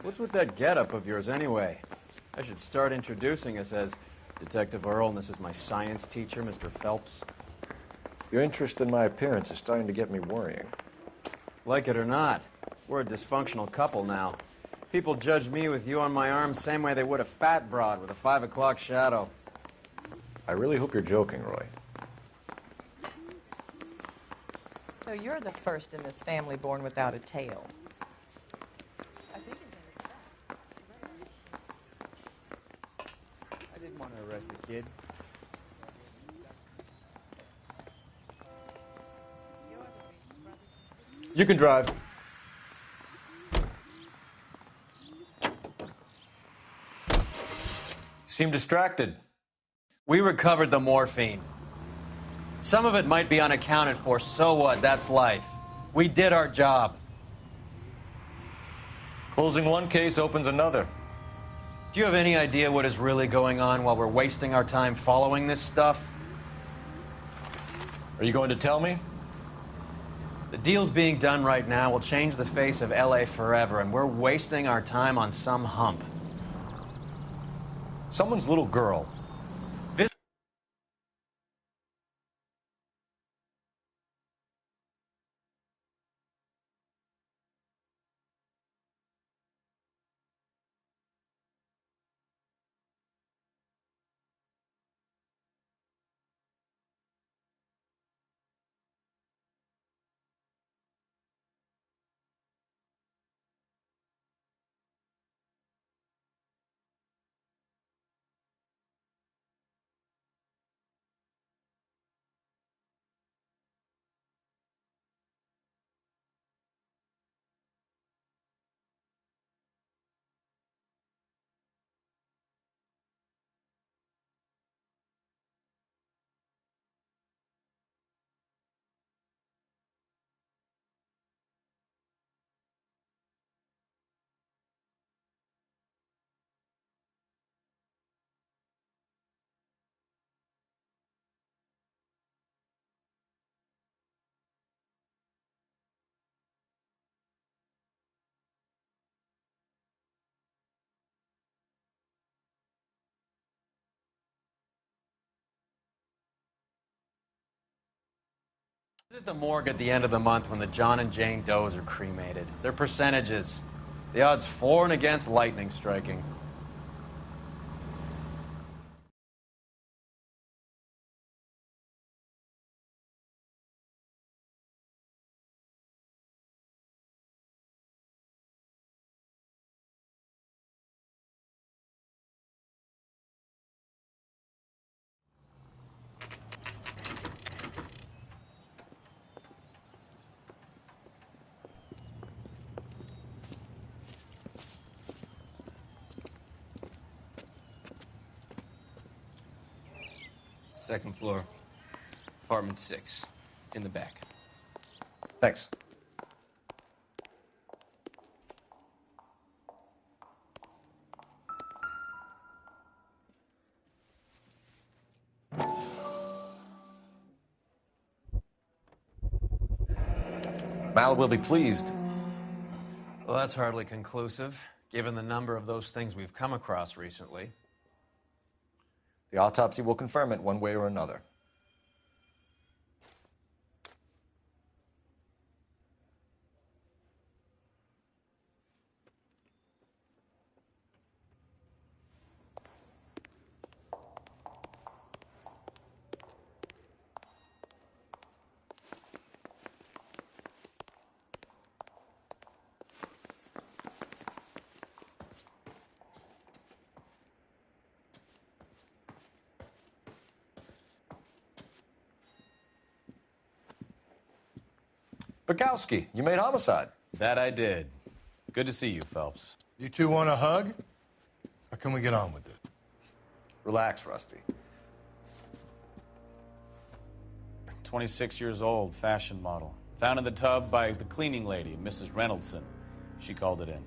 What's with that getup of yours anyway? I should start introducing us as Detective Earl, and this is my science teacher, Mr. Phelps. Your interest in my appearance is starting to get me worrying. Like it or not, we're a dysfunctional couple now. People judge me with you on my arm same way they would a fat broad with a 5 o'clock shadow. I really hope you're joking, Roy. So you're the first in this family born without a tail. I think his name is Beth. I didn't want to arrest the kid. You can drive. Seem distracted. We recovered the morphine. Some of it might be unaccounted for, so what? That's life. We did our job. Closing one case opens another. Do you have any idea what is really going on while we're wasting our time following this stuff? Are you going to tell me? The deals being done right now will change the face of LA forever, and we're wasting our time on some hump. Someone's little girl. Visit the morgue at the end of the month when the John and Jane Does are cremated. Their percentages. The odds for and against lightning striking. Second floor, apartment 6, in the back. Thanks. Mal will be pleased. Well, that's hardly conclusive, given the number of those things we've come across recently. The autopsy will confirm it one way or another. Bukowski, you made homicide. That I did. Good to see you, Phelps. You two want a hug? Or can we get on with it? Relax, Rusty. 26 years old, fashion model. Found in the tub by the cleaning lady, Mrs. Reynoldson. She called it in.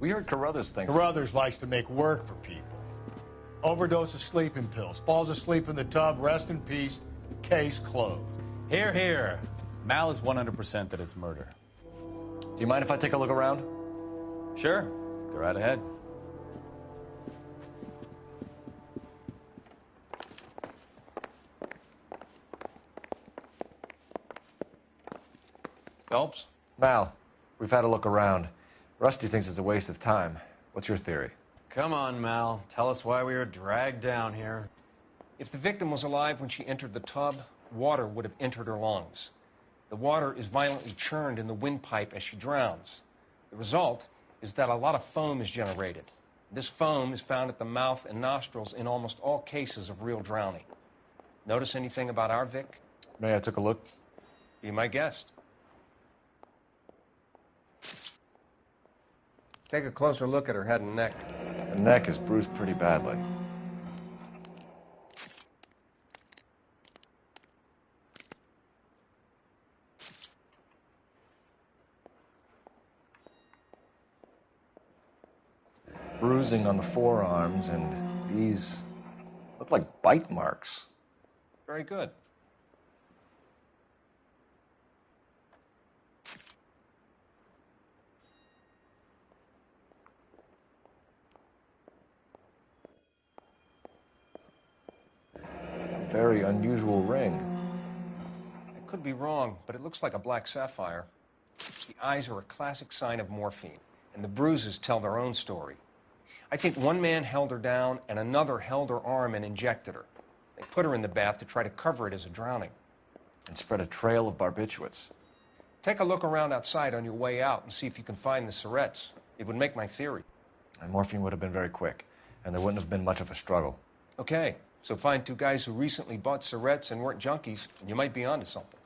We heard Carruthers thinks... Carruthers likes to make work for people. Overdose of sleeping pills. Falls asleep in the tub. Rest in peace. Case closed. Here, here. Mal is 100% that it's murder. Do you mind if I take a look around? Sure. Go right ahead. Phelps? Mal, we've had a look around. Rusty thinks it's a waste of time. What's your theory? Come on, Mal. Tell us why we were dragged down here. If the victim was alive when she entered the tub, water would have entered her lungs. The water is violently churned in the windpipe as she drowns. The result is that a lot of foam is generated. This foam is found at the mouth and nostrils in almost all cases of real drowning. Notice anything about our Vic? May I took a look? Be my guest. Take a closer look at her head and neck. Her neck is bruised pretty badly. Bruising on the forearms, and these look like bite marks. Very good. Very unusual ring. I could be wrong, but it looks like a black sapphire. The eyes are a classic sign of morphine, and the bruises tell their own story. I think one man held her down and another held her arm and injected her. They put her in the bath to try to cover it as a drowning. And spread a trail of barbiturates. Take a look around outside on your way out and see if you can find the syrettes. It would make my theory. And morphine would have been very quick, and there wouldn't have been much of a struggle. Okay, so find two guys who recently bought syrettes and weren't junkies, and you might be onto something.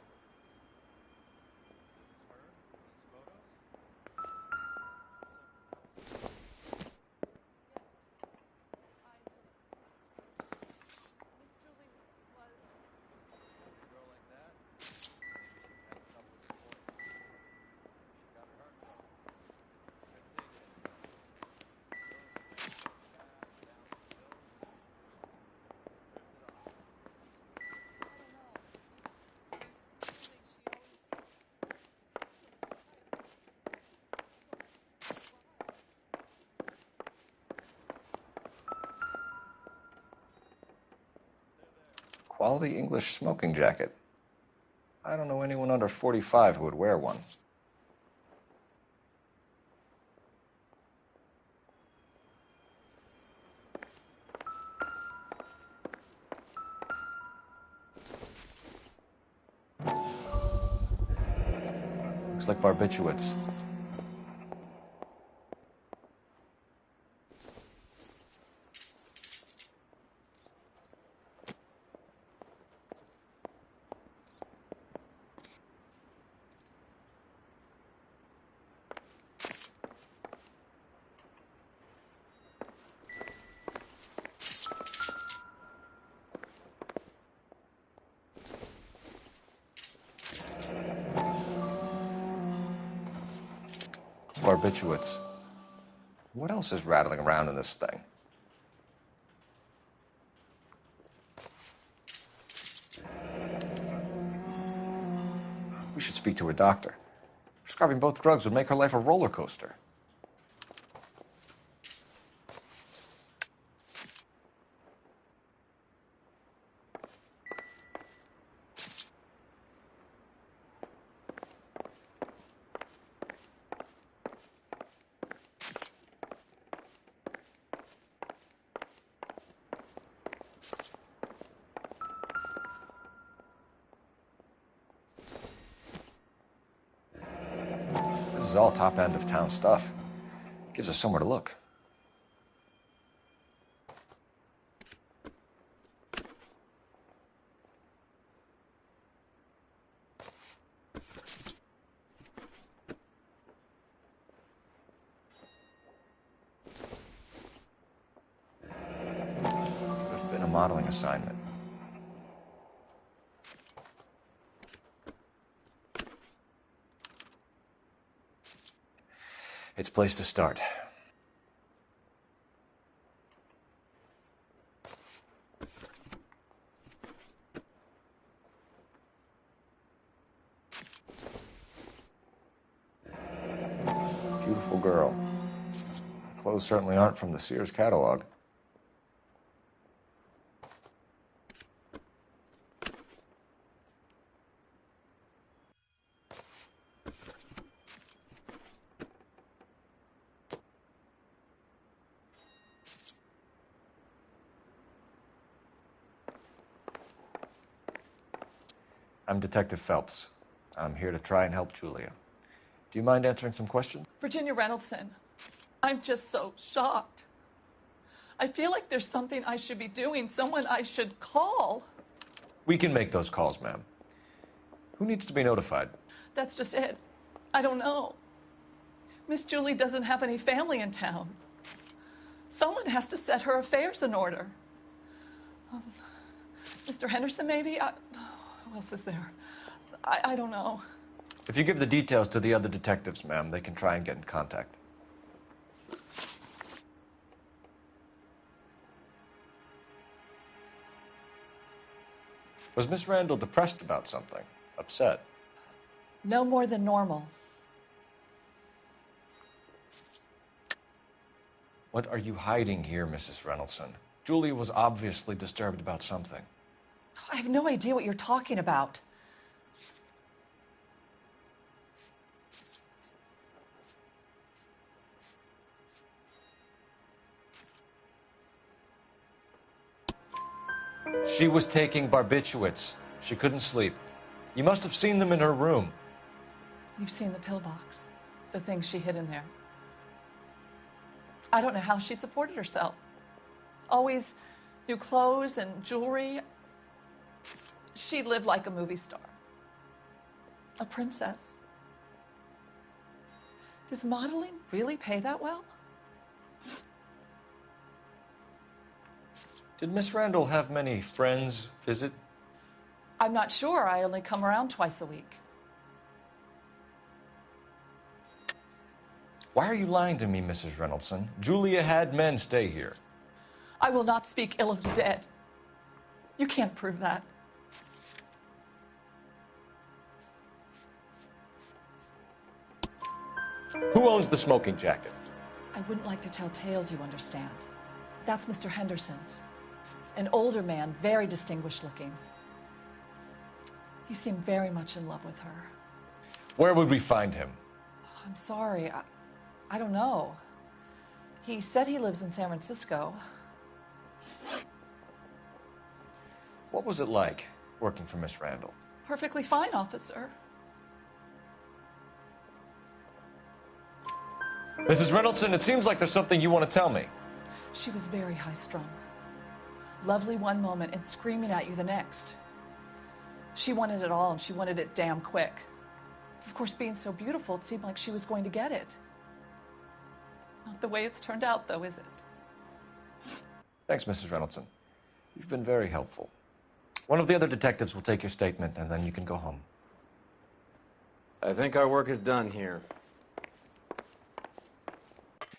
Quality English smoking jacket. I don't know anyone under 45 who would wear one. Looks like barbiturates. Barbiturates. What else is rattling around in this thing? We should speak to a doctor. Prescribing both drugs would make her life a roller coaster. This is all top end of town stuff. Gives us somewhere to look. Could have been a modeling assignment. It's a place to start. Beautiful girl. Clothes certainly aren't from the Sears catalog. I'm Detective Phelps. I'm here to try and help Julia. Do you mind answering some questions? Virginia Reynoldson, I'm just so shocked. I feel like there's something I should be doing, someone I should call. We can make those calls, ma'am. Who needs to be notified? That's just it. I don't know. Miss Julie doesn't have any family in town. Someone has to set her affairs in order. Mr. Henderson, maybe? Who else is there? I don't know. If you give the details to the other detectives, ma'am, they can try and get in contact. Was Miss Randall depressed about something? Upset? No more than normal. What are you hiding here, Mrs. Reynoldson? Julia was obviously disturbed about something. I have no idea what you're talking about. She was taking barbiturates. She couldn't sleep. You must have seen them in her room. You've seen the pillbox, the things she hid in there. I don't know how she supported herself. Always new clothes and jewelry. She lived like a movie star, a princess. Does modeling really pay that well? Did Miss Randall have many friends visit? I'm not sure. I only come around twice a week. Why are you lying to me, Mrs. Reynoldson? Julia had men stay here. I will not speak ill of the dead. You can't prove that. Who owns the smoking jacket? I wouldn't like to tell tales, you understand. That's Mr. Henderson's. An older man, very distinguished looking. He seemed very much in love with her. Where would we find him? I'm sorry. I don't know. He said he lives in San Francisco. What was it like working for Miss Randall? Perfectly fine, officer. Mrs. Reynoldson, it seems like there's something you want to tell me. She was very high-strung. Lovely one moment and screaming at you the next. She wanted it all, and she wanted it damn quick. Of course, being so beautiful, it seemed like she was going to get it. Not the way it's turned out, though, is it? Thanks, Mrs. Reynoldson. You've been very helpful. One of the other detectives will take your statement, and then you can go home. I think our work is done here.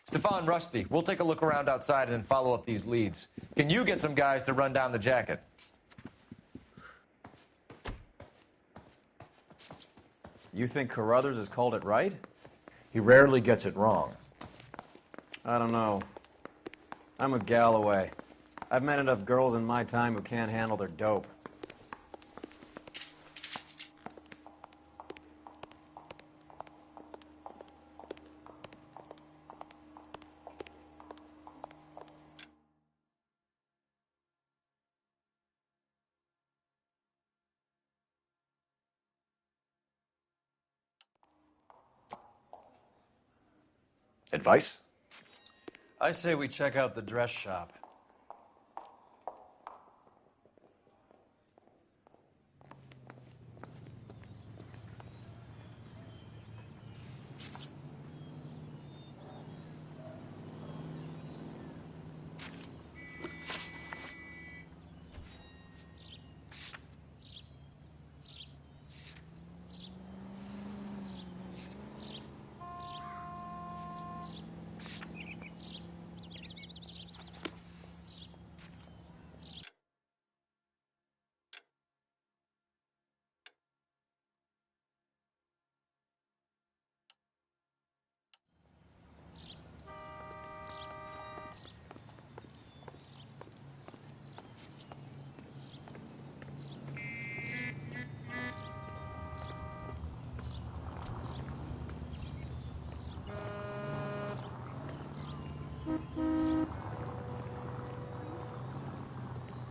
Stefan, Rusty, we'll take a look around outside and then follow up these leads. Can you get some guys to run down the jacket? You think Carruthers has called it right? He rarely gets it wrong. I don't know. I'm with Galloway. I've met enough girls in my time who can't handle their dope. Advice? I say we check out the dress shop.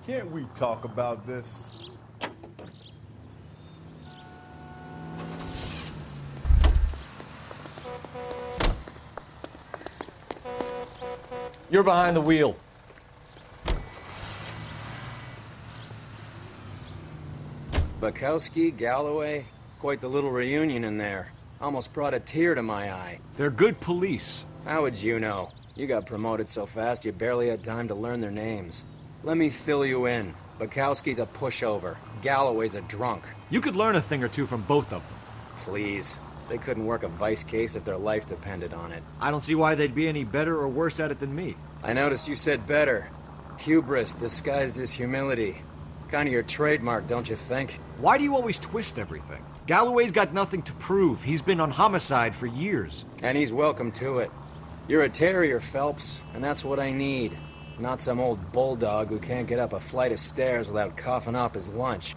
Can't we talk about this? You're behind the wheel. Bukowski, Galloway, quite the little reunion in there. Almost brought a tear to my eye. They're good police. How would you know? You got promoted so fast you barely had time to learn their names. Let me fill you in. Bukowski's a pushover. Galloway's a drunk. You could learn a thing or two from both of them. Please. They couldn't work a vice case if their life depended on it. I don't see why they'd be any better or worse at it than me. I noticed you said better. Hubris disguised as humility. Kind of your trademark, don't you think? Why do you always twist everything? Galloway's got nothing to prove. He's been on homicide for years. And he's welcome to it. You're a terrier, Phelps, and that's what I need. Not some old bulldog who can't get up a flight of stairs without coughing off his lunch.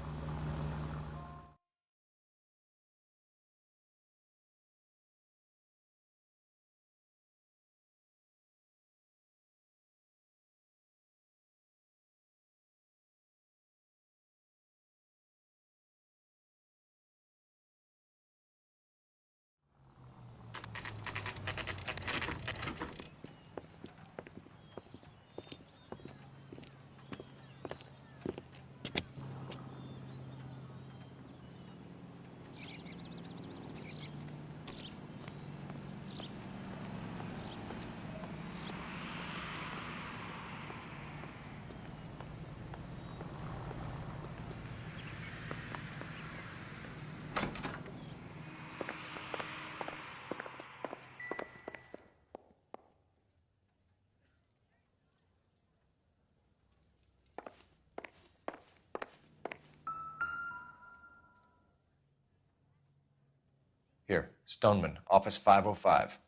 Here, Stoneman, office 505.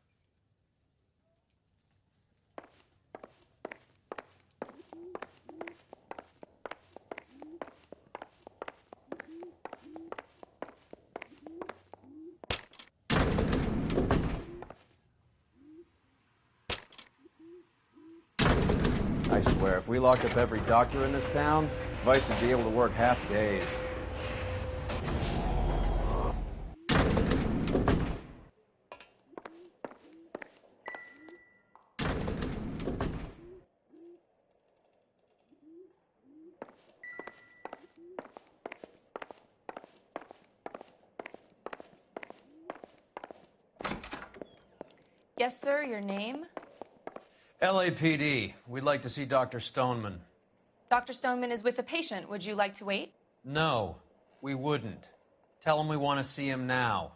I swear, if we locked up every doctor in this town, Vice would be able to work half days. Yes, sir, your name? LAPD. We'd like to see Dr. Stoneman. Dr. Stoneman is with a patient. Would you like to wait? No, we wouldn't. Tell him we want to see him now.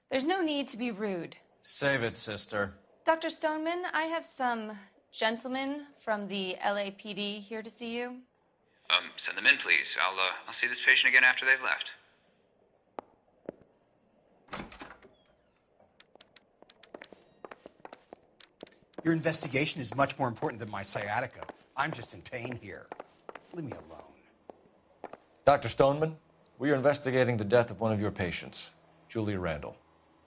There's no need to be rude. Save it, sister. Dr. Stoneman, I have some gentlemen from the LAPD here to see you. Send them in, please. I'll see this patient again after they've left. Your investigation is much more important than my sciatica. I'm just in pain here. Leave me alone. Dr. Stoneman, we are investigating the death of one of your patients, Julia Randall.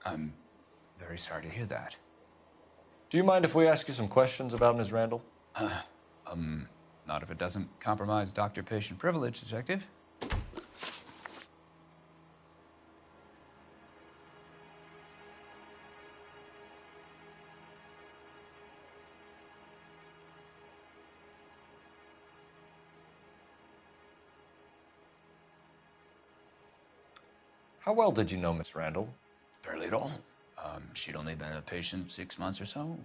I'm very sorry to hear that. Do you mind if we ask you some questions about Ms. Randall? Not if it doesn't compromise doctor-patient privilege, Detective. How well did you know Miss Randall? Barely at all. She'd only been a patient 6 months or so.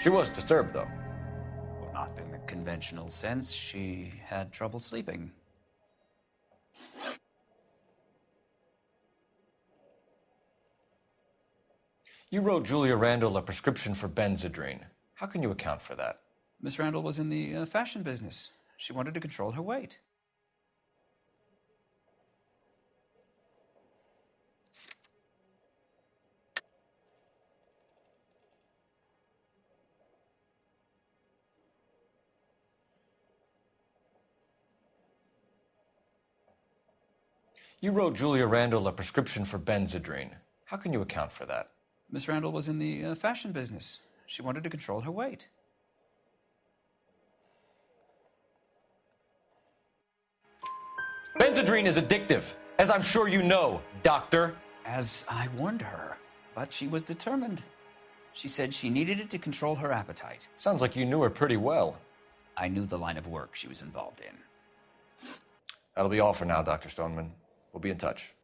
She was disturbed, though. Well, not in the conventional sense. She had trouble sleeping. You wrote Julia Randall a prescription for Benzedrine. How can you account for that? Miss Randall was in the fashion business. She wanted to control her weight. You wrote Julia Randall a prescription for Benzedrine. How can you account for that? Miss Randall was in the fashion business. She wanted to control her weight. Benzedrine is addictive, as I'm sure you know, Doctor. As I warned her, but she was determined. She said she needed it to control her appetite. Sounds like you knew her pretty well. I knew the line of work she was involved in. That'll be all for now, Dr. Stoneman. We'll be in touch.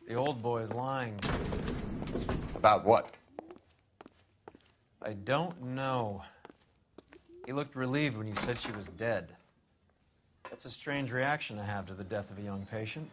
The old boy's lying. About what? I don't know. He looked relieved when you said she was dead. That's a strange reaction to have to the death of a young patient.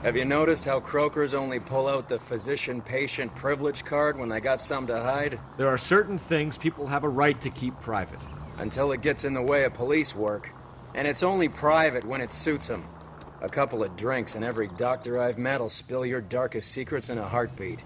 Have you noticed how Croakers only pull out the physician-patient privilege card when they got something to hide? There are certain things people have a right to keep private. Until it gets in the way of police work. And it's only private when it suits them. A couple of drinks and every doctor I've met will spill your darkest secrets in a heartbeat.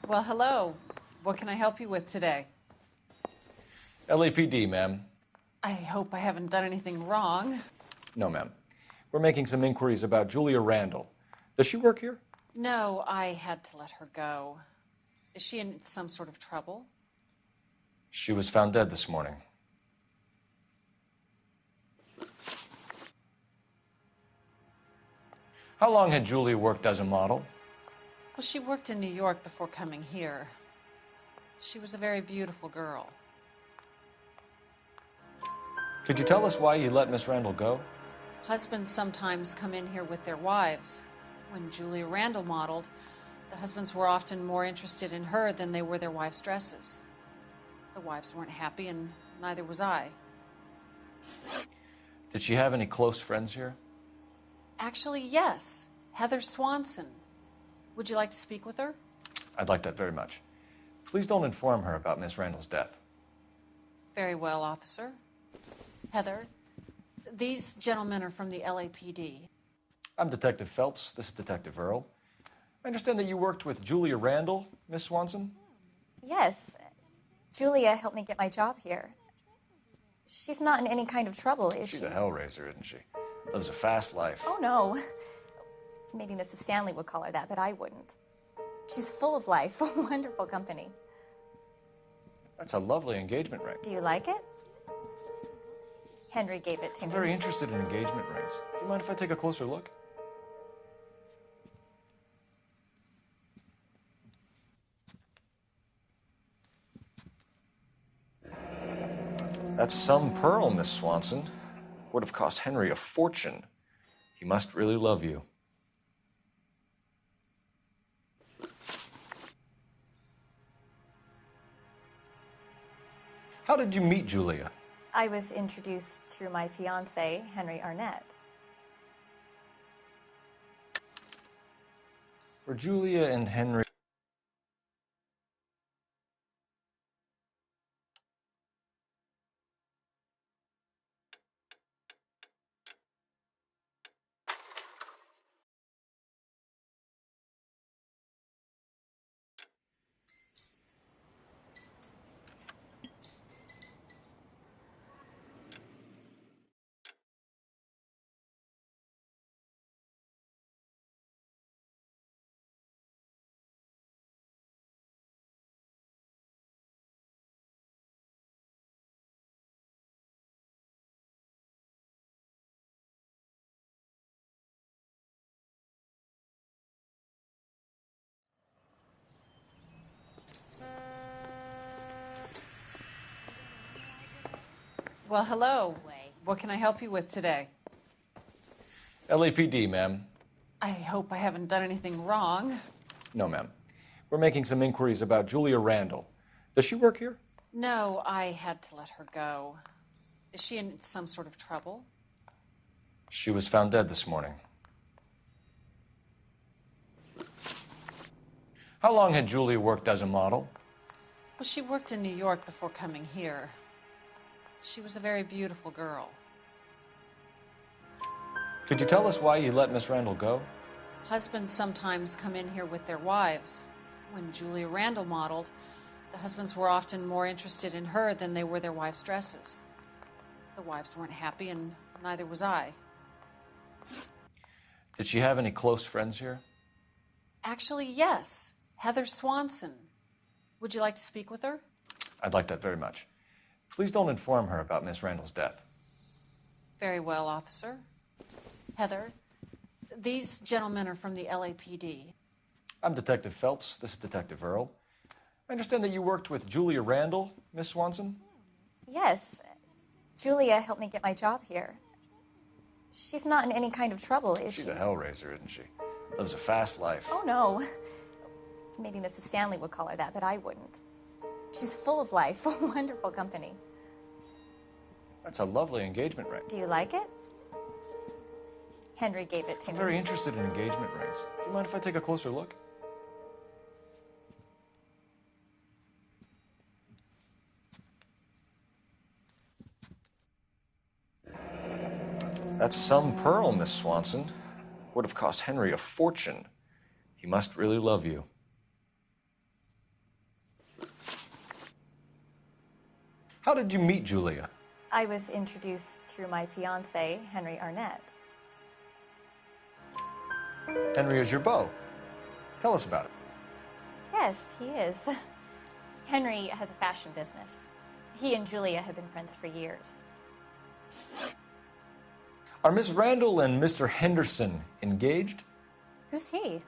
Well, hello. What can I help you with today? LAPD, ma'am. I hope I haven't done anything wrong. No, ma'am. We're making some inquiries about Julia Randall. Does she work here? No, I had to let her go. Is she in some sort of trouble? She was found dead this morning. How long had Julia worked as a model? Well, she worked in New York before coming here. She was a very beautiful girl. Could you tell us why you let Miss Randall go? Husbands sometimes come in here with their wives. When Julia Randall modeled, The husbands were often more interested in her than they were their wives' dresses. The wives weren't happy, and neither was I. Did she have any close friends here? Actually, yes. Heather Swanson. Would you like to speak with her? I'd like that very much. Please don't inform her about Miss Randall's death. Very well, officer. Heather, these gentlemen are from the LAPD. I'm Detective Phelps. This is Detective Earl. I understand that you worked with Julia Randall, Miss Swanson? Yes. Julia helped me get my job here. She's not in any kind of trouble, is she? She's a hellraiser, isn't she? Lives a fast life. Oh, no. Maybe Mrs. Stanley would call her that, but I wouldn't. She's full of life, wonderful company. That's a lovely engagement ring. Do you like it? Henry gave it to I'm me. very interested in engagement rings. Do you mind if I take a closer look? That's some pearl, Miss Swanson. Would have cost Henry a fortune. He must really love you. How did you meet Julia? I was introduced through my fiancé, Henry Arnett. Were Julia and Henry... Well, hello. What can I help you with today? LAPD, ma'am. I hope I haven't done anything wrong. No, ma'am. We're making some inquiries about Julia Randall. Does she work here? No, I had to let her go. Is she in some sort of trouble? She was found dead this morning. How long had Julia worked as a model? Well, she worked in New York before coming here. She was a very beautiful girl. Could you tell us why you let Miss Randall go? Husbands sometimes come in here with their wives. When Julia Randall modeled, the husbands were often more interested in her than they were their wives' dresses. The wives weren't happy, and neither was I. Did she have any close friends here? Actually, yes. Heather Swanson. Would you like to speak with her? I'd like that very much. Please don't inform her about Miss Randall's death. Very well, officer. Heather, these gentlemen are from the LAPD. I'm Detective Phelps. This is Detective Earl. I understand that you worked with Julia Randall, Miss Swanson? Yes. Julia helped me get my job here. She's not in any kind of trouble, is she? She's a hellraiser, isn't she? Lives a fast life. Oh, no. Maybe Mrs. Stanley would call her that, but I wouldn't. She's full of life, wonderful company. That's a lovely engagement ring. Do you like it? Henry gave it to I'm me. very interested in engagement rings. Do you mind if I take a closer look? That's some pearl, Miss Swanson. Would have cost Henry a fortune. He must really love you. How did you meet Julia? I was introduced through my fiancé, Henry Arnett. Henry is your beau. Tell us about it. Yes, he is. Henry has a fashion business. He and Julia have been friends for years. Are Miss Randall and Mr. Henderson engaged? Who's he?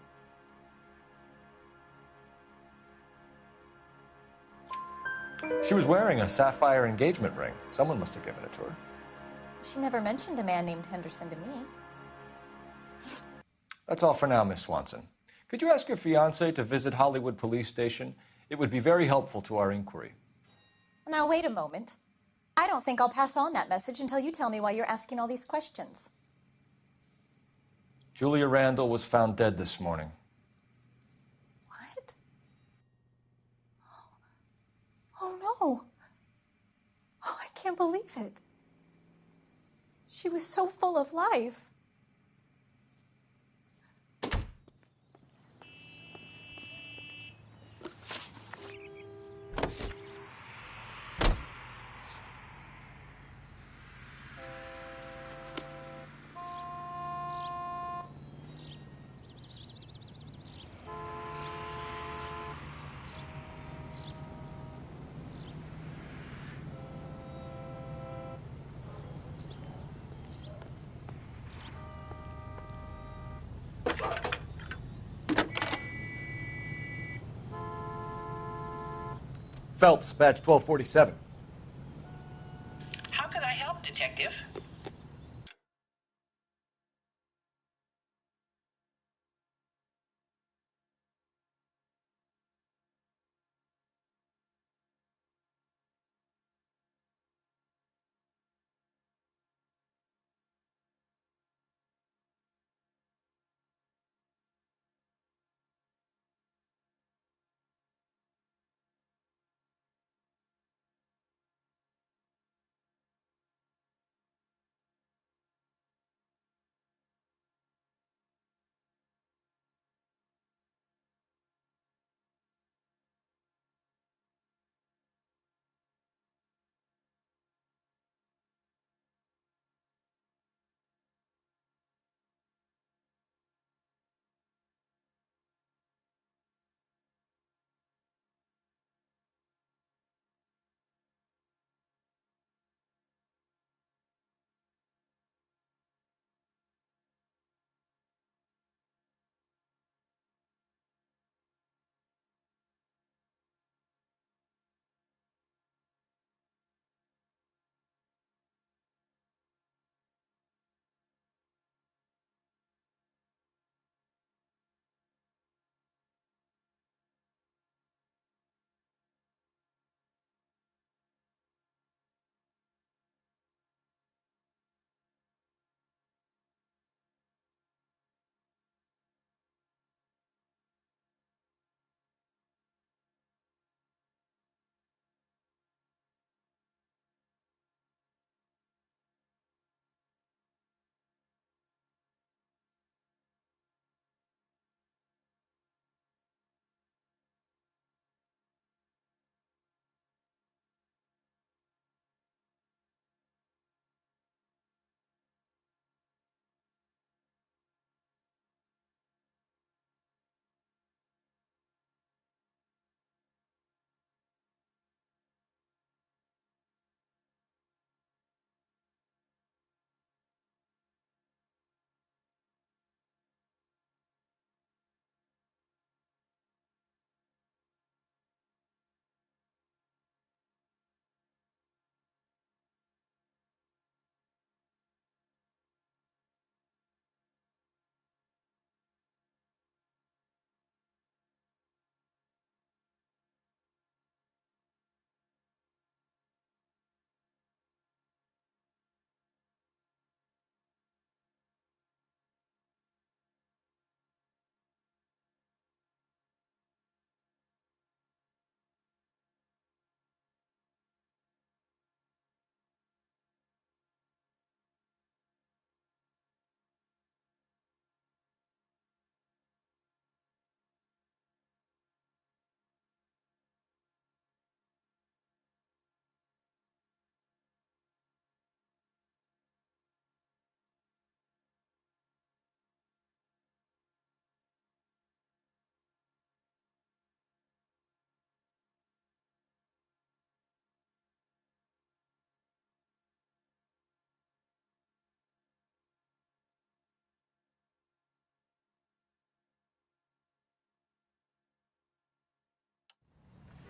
She was wearing a sapphire engagement ring. Someone must have given it to her. She never mentioned a man named Henderson to me. That's all for now, Miss Swanson. Could you ask your fiancé to visit Hollywood Police Station? It would be very helpful to our inquiry. Now, wait a moment. I don't think I'll pass on that message until you tell me why you're asking all these questions. Julia Randall was found dead this morning. What? Oh, no. Oh, I can't believe it. She was so full of life. Phelps, badge 1247. How could I help, Detective?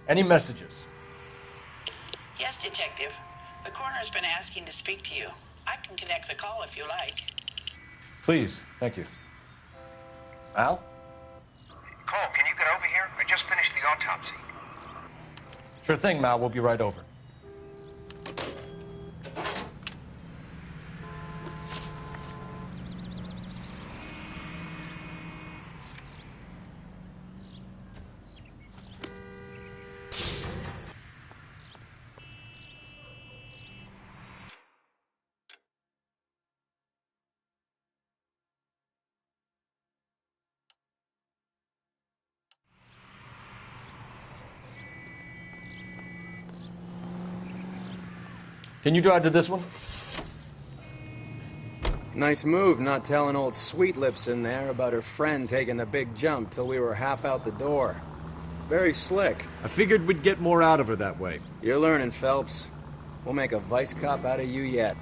Any messages? Yes, Detective. The coroner's been asking to speak to you. I can connect the call if you like. Please, thank you. Al? the autopsy. Sure thing, Mal. We'll be right over. Can you drive to this one? Nice move not telling old Sweet Lips in there about her friend taking the big jump till we were half out the door. Very slick. I figured we'd get more out of her that way. You're learning, Phelps. We'll make a vice cop out of you yet.